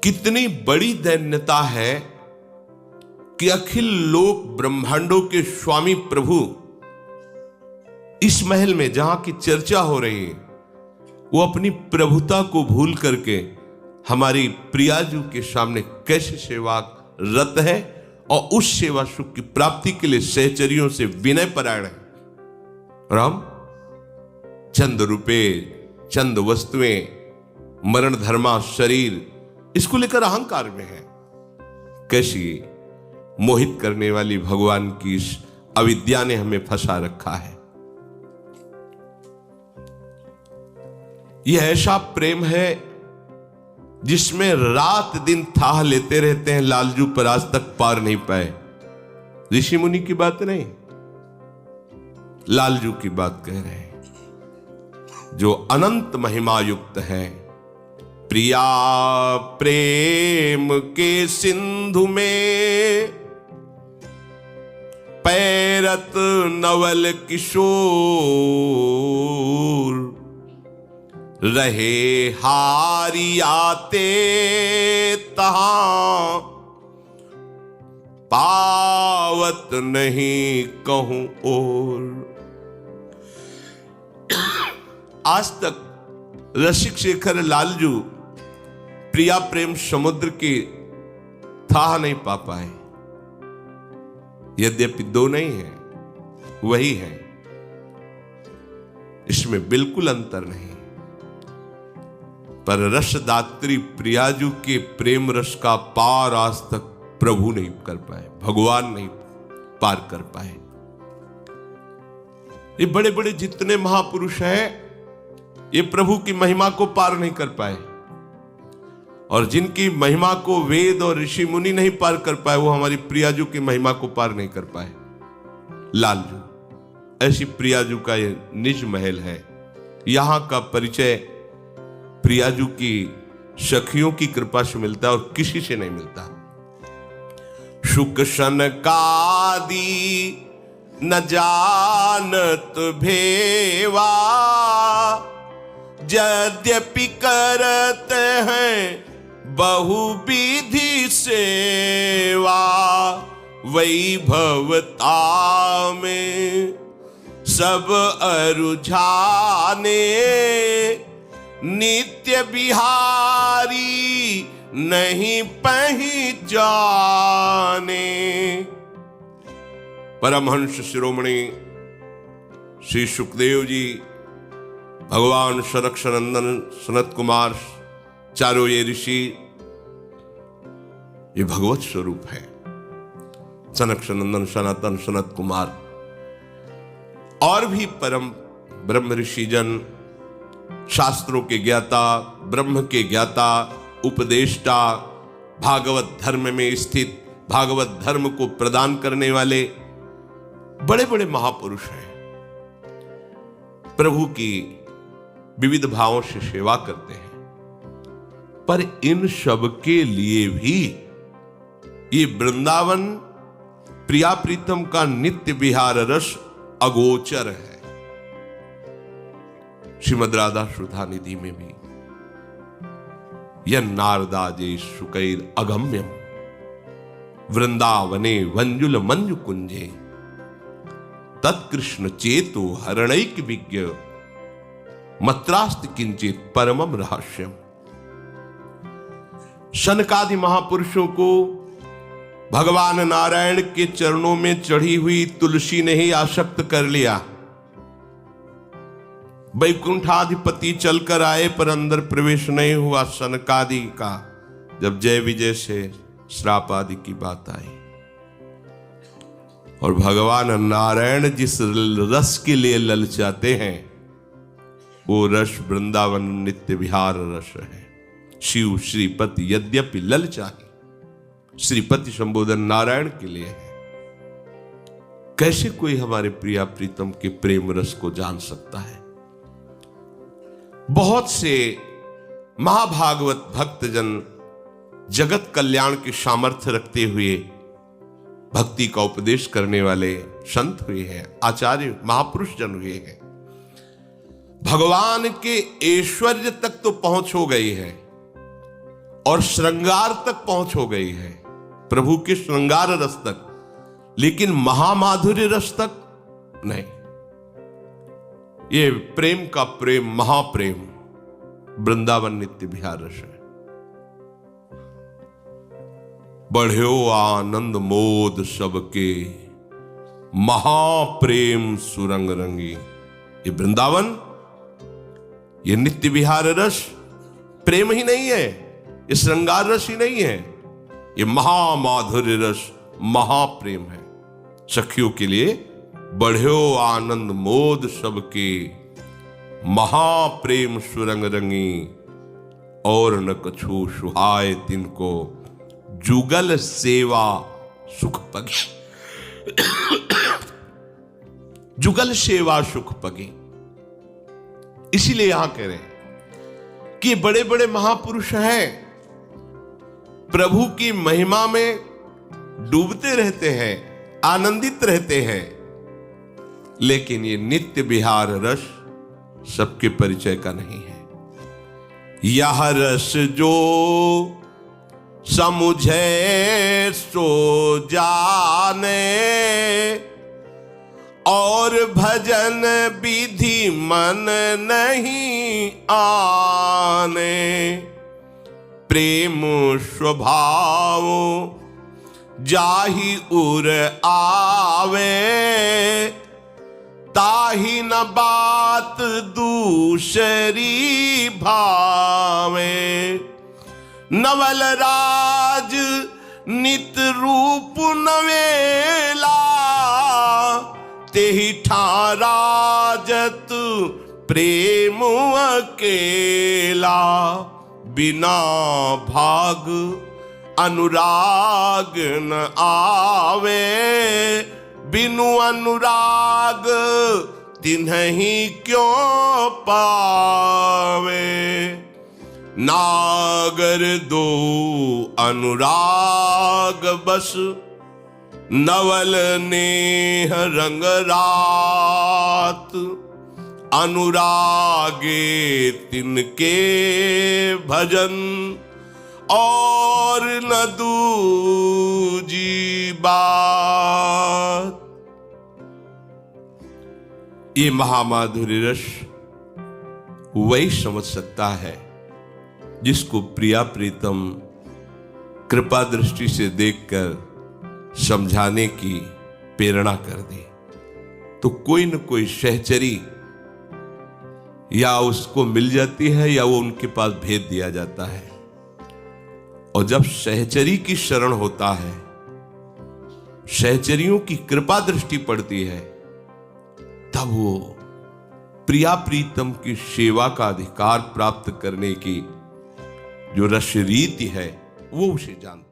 कितनी बड़ी दैन्यता है कि अखिल लोक ब्रह्मांडों के स्वामी प्रभु इस महल में जहां की चर्चा हो रही है, वो अपनी प्रभुता को भूल करके हमारी प्रियाजू के सामने कैसे सेवारत है और उस सेवा सुख की प्राप्ति के लिए सहचरियों से विनय परायण है। और हम चंद रुपए, चंद वस्तुएं, मरण धर्मा शरीर, इसको लेकर अहंकार में है। कैसी मोहित करने वाली भगवान की इस अविद्या ने हमें फंसा रखा है। यह ऐसा प्रेम है जिसमें रात दिन थाह लेते रहते हैं लालजू, पर आज तक पार नहीं पाए। ऋषि मुनि की बात नहीं, लालजू की बात कह रहे हैं, जो अनंत महिमा युक्त है। प्रिया प्रेम के सिंधु में पैरत नवल किशोर, रहे हारी आते तहां, पावत नहीं कहूं और। आज तक रसिक शेखर लालजू प्रिया प्रेम समुद्र की थाह नहीं पा पाए। यद्यपि दो नहीं है, वही है, इसमें बिल्कुल अंतर नहीं। पर रसदात्री प्रियाजू के प्रेम रस का पार आज तक प्रभु नहीं कर पाए, भगवान नहीं पार कर पाए। ये बड़े बड़े जितने महापुरुष हैं, ये प्रभु की महिमा को पार नहीं कर पाए, और जिनकी महिमा को वेद और ऋषि मुनि नहीं पार कर पाए, वो हमारी प्रियाजू की महिमा को पार नहीं कर पाए। लालजू, ऐसी प्रियाजू का ये निज महल है। यहां का परिचय प्रियाजू की सखियों की कृपा से मिलता है और किसी से नहीं मिलता। शुक सनकादि न जानत भेवा, यद्यपि करत हैं बहुविधि सेवा, वैभवता में सब अरुझाने, नित्य बिहारी नहीं पहचाने। परमहंस शिरोमणि श्री सुखदेव जी, भगवान सनक सनंदन, सनत कुमार, चारों ये ऋषि, ये भगवत स्वरूप है। सनक सनंदन, सनातन, सनत कुमार और भी परम ब्रह्म ऋषि जन, शास्त्रों के ज्ञाता, ब्रह्म के ज्ञाता, उपदेष्टा, भागवत धर्म में स्थित, भागवत धर्म को प्रदान करने वाले बड़े बड़े महापुरुष हैं। प्रभु की विविध भावों से सेवा करते हैं, पर इन सब के लिए भी ये वृंदावन प्रिया प्रीतम का नित्य विहार रस अगोचर है। श्रीमद् राधा सुधा निधि में भी यह नारदाजे सुकैर अगम्यम, वृंदावने वंजुल मंजु कुंजे, तत्कृष्ण चेतो हरणैक विज्ञ, मत्रास्त किंचित परमम रहस्यम। शनकादि महापुरुषों को भगवान नारायण के चरणों में चढ़ी हुई तुलसी ने ही आसक्त कर लिया। वैकुंठाधिपति चलकर आए, पर अंदर प्रवेश नहीं हुआ शनकादि का। जब जय विजय से श्राप आदि की बात आई, और भगवान नारायण जिस रस के लिए ललचाते हैं, वो रस वृंदावन नित्य विहार रस है। शिव श्रीपति यद्यपि ललचाए, श्रीपति संबोधन नारायण के लिए है। कैसे कोई हमारे प्रिया प्रीतम के प्रेम रस को जान सकता है? बहुत से महाभागवत भक्तजन जगत कल्याण के सामर्थ्य रखते हुए भक्ति का उपदेश करने वाले संत हुए हैं, आचार्य महापुरुष जन हुए हैं। भगवान के ऐश्वर्य तक तो पहुंच हो गई है, और श्रृंगार तक पहुंच हो गई है, प्रभु के श्रृंगार रस तक, लेकिन महामाधुर्य रस तक नहीं। ये प्रेम का प्रेम, महाप्रेम वृंदावन नित्य विहार रस है। बढ़्यो आनंद मोद सबके, महाप्रेम सुरंग रंगी। ये वृंदावन, ये नित्य विहार रस प्रेम ही नहीं है, ये श्रृंगार रस ही नहीं है, ये महामाधुर्य रस महाप्रेम है। सखियों के लिए बढ़्यो आनंद मोद सबके, महाप्रेम सुरंग रंगी। और न कछु सुहाय तिनको, जुगल सेवा सुख पगे। जुगल सेवा सुख पगे। इसीलिए यहां कह रहे हैं कि बड़े बड़े महापुरुष हैं, प्रभु की महिमा में डूबते रहते हैं, आनंदित रहते हैं, लेकिन ये नित्य विहार रस सबके परिचय का नहीं है। यह रस जो समुझे सो जाने, और भजन विधि मन नहीं आने। प्रेम स्वभाव जाहि उर आवे, ताहि न बात दूसरी भावे। नवल राज नित रूप नवेला, तेहि ठाराजत प्रेम अकेला। बिना भाग अनुराग न आवे, बिनु अनुराग तिन्हि क्यों पावे। नागर दो अनुराग बस, नवल नेह रंग रात। अनुरागे तिनके भजन, और न दूजी बात। ये महामाधुर्य रस वही समझ सकता है जिसको प्रिया प्रीतम कृपा दृष्टि से देखकर समझाने की प्रेरणा कर दे। तो कोई न कोई सहचरी या उसको मिल जाती है, या वो उनके पास भेज दिया जाता है। और जब सहचरी की शरण होता है, सहचरियों की कृपा दृष्टि पड़ती है, तब वो प्रिया प्रीतम की सेवा का अधिकार प्राप्त करने की जो रस रीति है वो उसे जानता है।